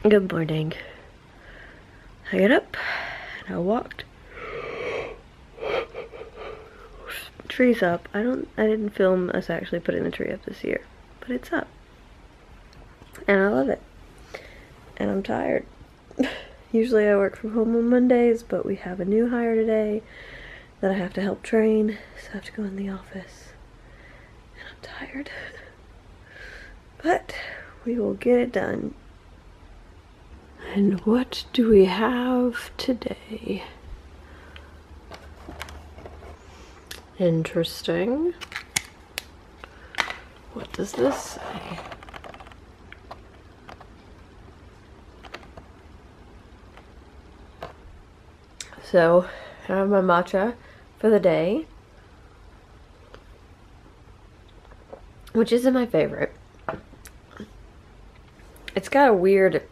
Good morning. I got up and I walked. Tree's up. I didn't film us actually putting the tree up this year, but it's up. And I love it. And I'm tired. Usually I work from home on Mondays, but we have a new hire today that I have to help train, so I have to go in the office. And I'm tired. But we will get it done. And what do we have today? Interesting. What does this say? So, I have my matcha for the day, which isn't my favorite. It's got a weird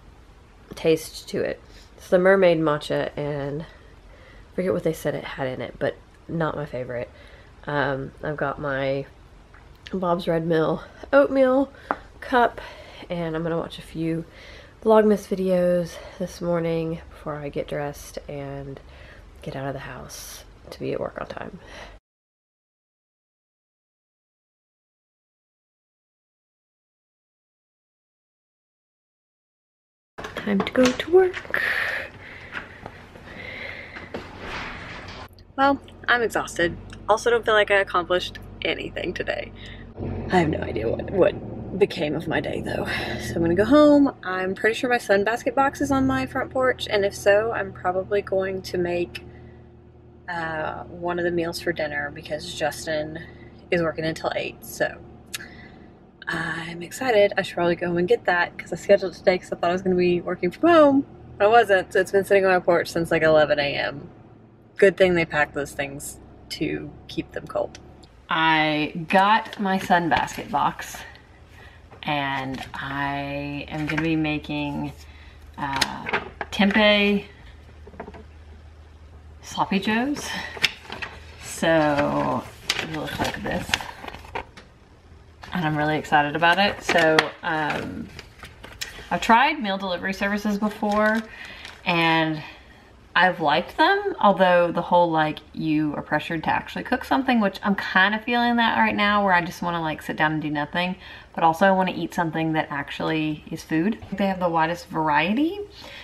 taste to it. It's the mermaid matcha, and I forget what they said it had in it, but not my favorite. I've got my Bob's Red Mill oatmeal cup, and I'm gonna watch a few Vlogmas videos this morning before I get dressed and get out of the house to be at work on time. Time to go to work. Well, I'm exhausted. Also don't feel like I accomplished anything today. I have no idea what became of my day though. So I'm gonna go home. I'm pretty sure my sunbasket box is on my front porch, and if so, I'm probably going to make one of the meals for dinner because Justin is working until 8, so I'm excited. I should probably go home and get that because I scheduled it today because I thought I was going to be working from home, but I wasn't, so it's been sitting on my porch since like 11 a.m. Good thing they pack those things to keep them cold. I got my sunbasket box, and I am going to be making tempeh sloppy joes. So it looks like this, and I'm really excited about it. So I've tried meal delivery services before, and I've liked them, although the whole like you are pressured to actually cook something, which I'm kind of feeling that right now, where I just want to like sit down and do nothing, but also I want to eat something that actually is food. They have the widest variety,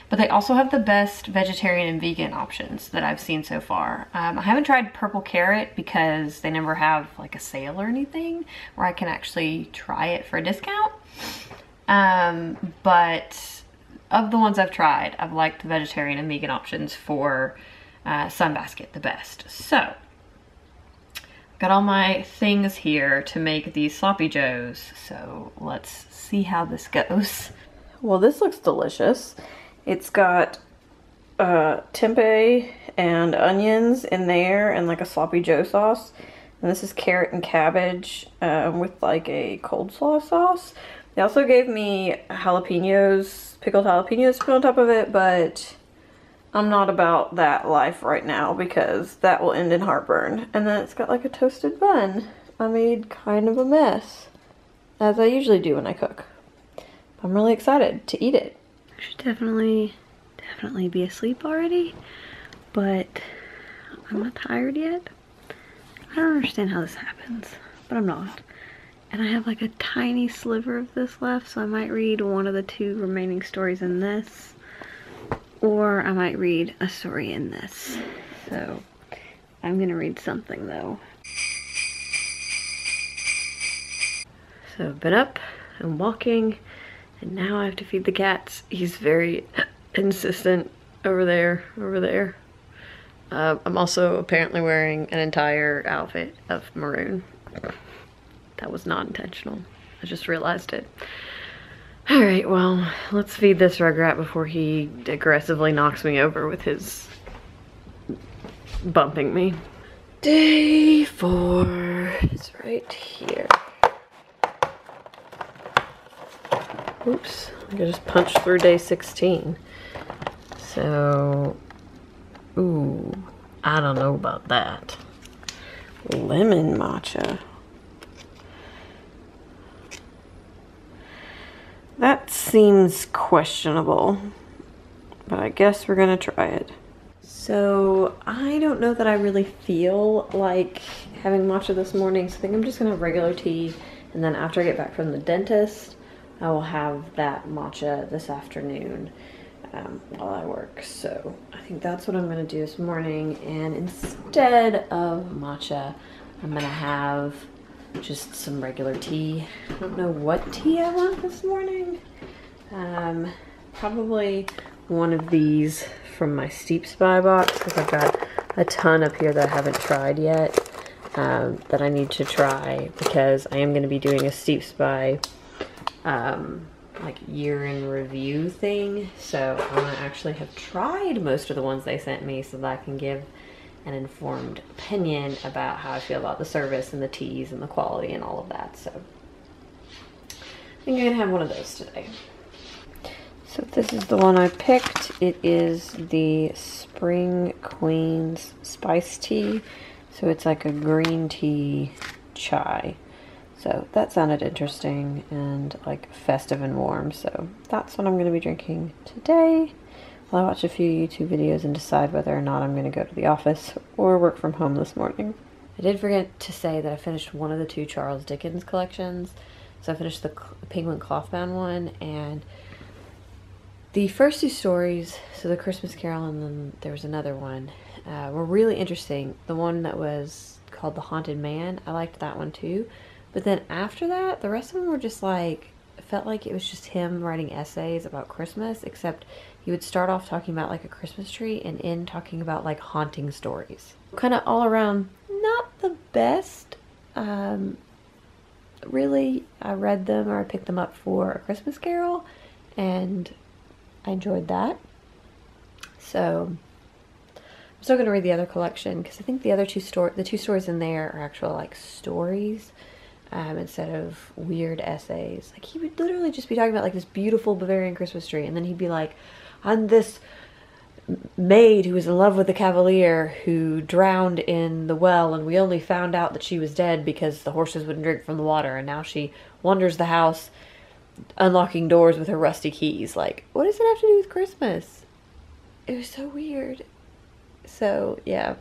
but they also have the best vegetarian and vegan options that I've seen so far. I haven't tried purple carrot because they never have like a sale or anything where I can actually try it for a discount. But of the ones I've tried, I've liked the vegetarian and vegan options for sunbasket the best. So, I've got all my things here to make these sloppy joes, so let's see how this goes. Well, this looks delicious. It's got tempeh and onions in there and like a sloppy joe sauce. And this is carrot and cabbage with like a coleslaw sauce. They also gave me jalapenos, pickled jalapenos to put on top of it, but I'm not about that life right now because that will end in heartburn. And then it's got like a toasted bun. I made kind of a mess, as I usually do when I cook. I'm really excited to eat it. I should definitely be asleep already, but I'm not tired yet. I don't understand how this happens, but I'm not. And I have like a tiny sliver of this left, so I might read one of the 2 remaining stories in this, or I might read a story in this. So I'm gonna read something though. So I've been up and walking, and now I have to feed the cats. He's very insistent over there. I'm also apparently wearing an entire outfit of maroon. That was not intentional. I just realized it. Alright, well, let's feed this rugrat before he aggressively knocks me over with his bumping me. Day 4 is right here. Oops, I just punched through day 16. So, ooh, I don't know about that. Lemon matcha. That seems questionable, but I guess we're gonna try it. So I don't know that I really feel like having matcha this morning, so I think I'm just gonna have regular tea, and then after I get back from the dentist, I will have that matcha this afternoon while I work. So I think that's what I'm gonna do this morning, and instead of matcha, I'm gonna have just some regular tea. I don't know what tea I want this morning. Probably one of these from my Steep Spy box, because I've got a ton up here that I haven't tried yet that I need to try, because I am going to be doing a Steep Spy like year in review thing. So I want to actually have tried most of the ones they sent me so that I can give an informed opinion about how I feel about the service and the teas and the quality and all of that. So I think I'm going to have one of those today. So this is the one I picked. It is the Spring Queen's Spice Tea. So it's like a green tea chai. So that sounded interesting and like festive and warm. So that's what I'm going to be drinking today. While I watch a few YouTube videos and decide whether or not I'm going to go to the office or work from home this morning. I did forget to say that I finished one of the 2 Charles Dickens collections. So I finished the Penguin Clothbound one, and the first 2 stories, so the Christmas Carol and then there was another one, were really interesting. The one that was called The Haunted Man, I liked that one too. But then after that, the rest of them were just like, felt like it was just him writing essays about Christmas, except he would start off talking about like a Christmas tree and end talking about like haunting stories. Kind of all around, not the best. Really, I read them or I picked them up for A Christmas Carol, and I enjoyed that. So I'm still going to read the other collection, because I think the other 2 stories in there are actual like stories instead of weird essays. Like he would literally just be talking about like this beautiful Bavarian Christmas tree, and then he'd be like, I'm this maid who was in love with the cavalier who drowned in the well, and we only found out that she was dead because the horses wouldn't drink from the water, and now she wanders the house unlocking doors with her rusty keys. Like, what does it have to do with Christmas? It was so weird. So yeah,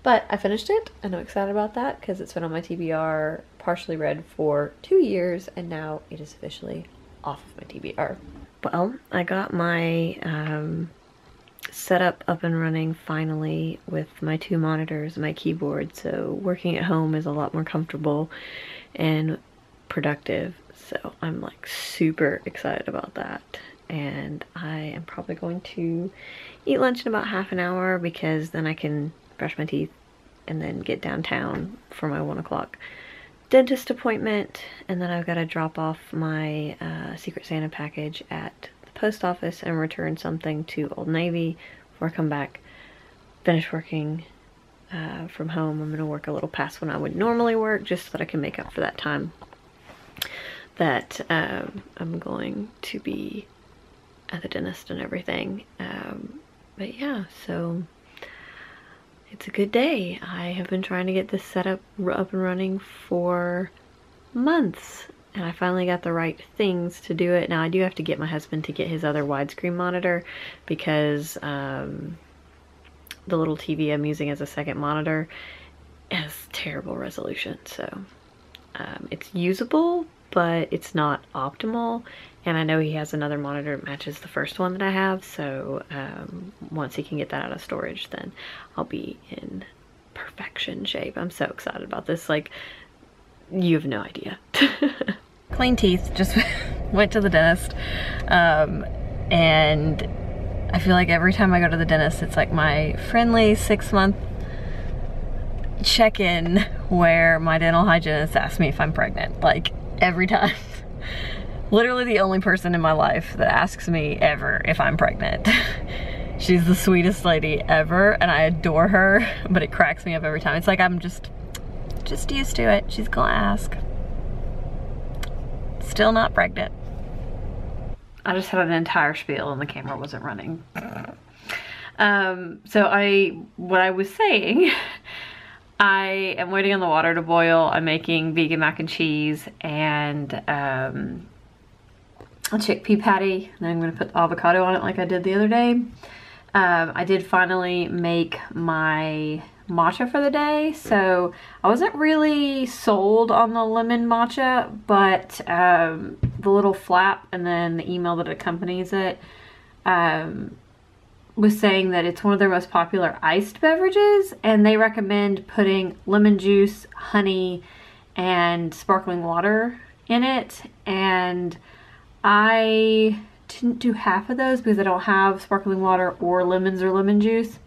but I finished it and I'm excited about that, because it's been on my TBR partially read for 2 years, and now it is officially off of my TBR. Well, I got my setup up and running finally with my 2 monitors and my keyboard, so working at home is a lot more comfortable and productive. So I'm like super excited about that, and I am probably going to eat lunch in about half an hour, because then I can brush my teeth and then get downtown for my 1 o'clock dentist appointment, and then I've got to drop off my Secret Santa package at the post office and return something to Old Navy before I come back, finish working from home. I'm going to work a little past when I would normally work, just so that I can make up for that time that I'm going to be at the dentist and everything. But yeah, so it's a good day. I have been trying to get this setup up and running for months, and I finally got the right things to do it. Now I do have to get my husband to get his other widescreen monitor, because the little TV I'm using as a second monitor has terrible resolution. So it's usable, but it's not optimal, and I know he has another monitor that matches the first one that I have, so once he can get that out of storage, then I'll be in perfection shape. I'm so excited about this, like, you have no idea. Clean teeth, just went to the dentist, and I feel like every time I go to the dentist, it's like my friendly 6-month check-in where my dental hygienist asks me if I'm pregnant, like every time. Literally the only person in my life that asks me ever if I'm pregnant. She's the sweetest lady ever, and I adore her, but it cracks me up every time. It's like I'm just used to it. She's gonna ask. Still not pregnant. I just had an entire spiel and the camera wasn't running. So what I was saying, I am waiting on the water to boil. I'm making vegan mac and cheese, and a chickpea patty, and then I'm gonna put the avocado on it like I did the other day. I did finally make my matcha for the day, so I wasn't really sold on the lemon matcha, but the little flap and then the email that accompanies it was saying that it's one of their most popular iced beverages, and they recommend putting lemon juice, honey, and sparkling water in it. And I didn't do half of those because I don't have sparkling water or lemons or lemon juice.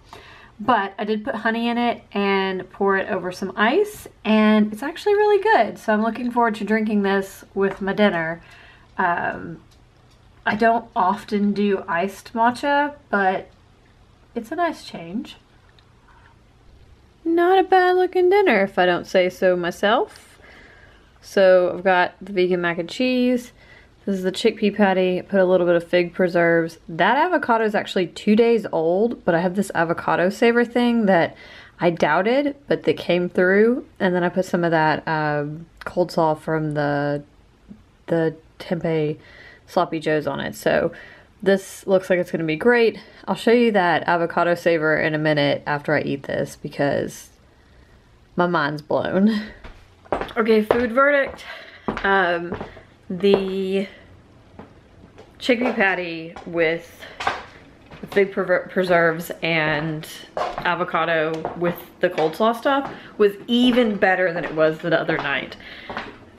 But I did put honey in it and pour it over some ice, and it's actually really good. So I'm looking forward to drinking this with my dinner. I don't often do iced matcha, but it's a nice change. Not a bad looking dinner, if I don't say so myself. So I've got the vegan mac and cheese. This is the chickpea patty. Put a little bit of fig preserves. That avocado is actually 2 days old, but I have this avocado saver thing that I doubted, but that came through. And then I put some of that cold slaw from the tempeh sloppy joes on it. So this looks like it's gonna be great. I'll show you that avocado saver in a minute after I eat this because my mind's blown. Okay, food verdict. The chickpea patty with fig preserves and avocado with the cold slaw stuff was even better than it was the other night.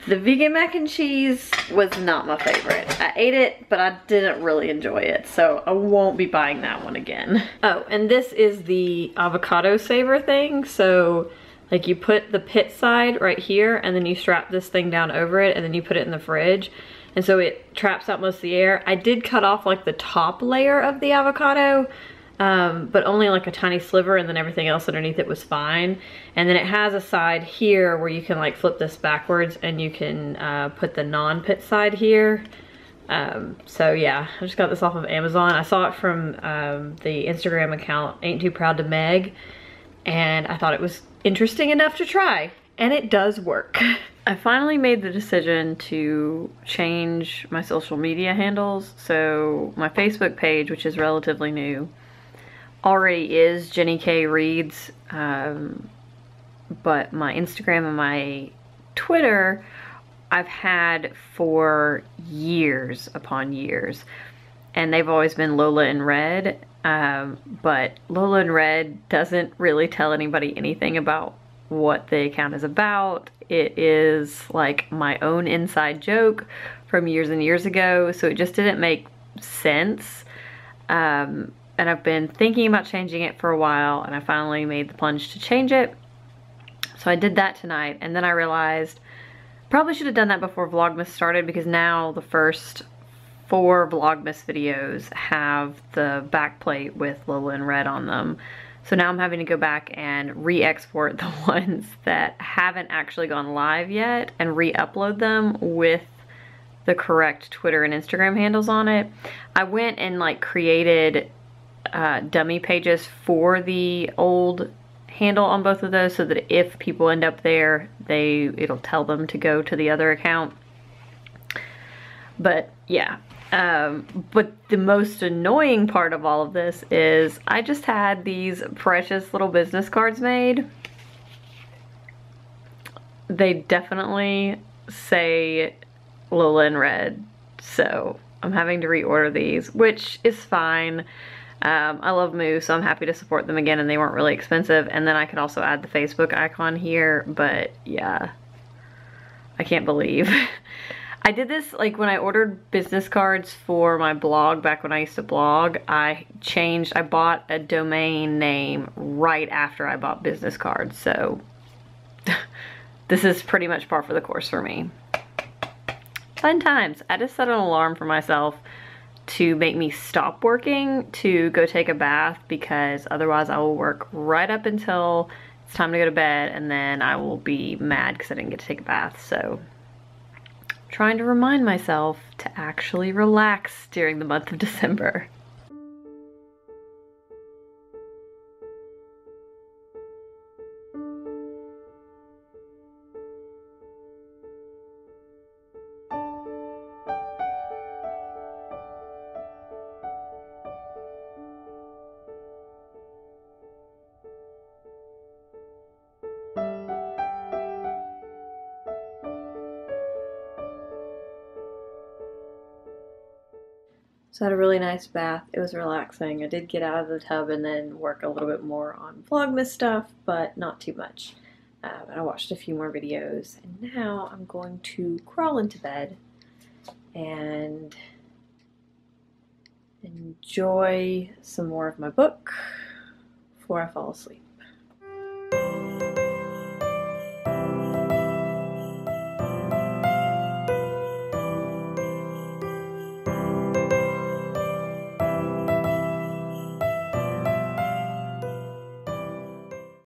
The vegan mac and cheese was not my favorite. I ate it, but I didn't really enjoy it, so I won't be buying that one again. Oh, and this is the avocado saver thing. So like you put the pit side right here and then you strap this thing down over it and then you put it in the fridge. And so it traps out most of the air. I did cut off like the top layer of the avocado, but only like a tiny sliver, and then everything else underneath it was fine. And then it has a side here where you can like flip this backwards and you can put the non-pit side here. So yeah, I just got this off of Amazon. I saw it from the Instagram account, Ain't Too Proud to Meg, and I thought it was interesting enough to try, and it does work. I finally made the decision to change my social media handles. So my Facebook page, which is relatively new, already is Jenny K Reads, but my Instagram and my Twitter I've had for years upon years, and they've always been Lola in Red. But Lola in Red doesn't really tell anybody anything about what the account is about. It is like my own inside joke from years and years ago, so it just didn't make sense. And I've been thinking about changing it for a while, and I finally made the plunge to change it. So I did that tonight, and then I realized probably should have done that before Vlogmas started, because now the first 4 Vlogmas videos have the backplate with Lola in Red on them. So now I'm having to go back and re-export the ones that haven't actually gone live yet and re-upload them with the correct Twitter and Instagram handles on it. I went and like created dummy pages for the old handle on both of those, so that if people end up there, it'll tell them to go to the other account. But yeah. But the most annoying part of all of this is I just had these precious little business cards made. They definitely say Lola in Red, so I'm having to reorder these, which is fine. I love Moo, so I'm happy to support them again, and they weren't really expensive. And then I could also add the Facebook icon here, but yeah, I can't believe. I did this like when I ordered business cards for my blog back when I used to blog. I bought a domain name right after I bought business cards, so this is pretty much par for the course for me. Fun times. I just set an alarm for myself to make me stop working to go take a bath, because otherwise I will work right up until it's time to go to bed, and then I will be mad because I didn't get to take a bath. So trying to remind myself to actually relax during the month of December. So I had a really nice bath. It was relaxing. I did get out of the tub and then work a little bit more on Vlogmas stuff, but not too much. And I watched a few more videos, and now I'm going to crawl into bed and enjoy some more of my book before I fall asleep.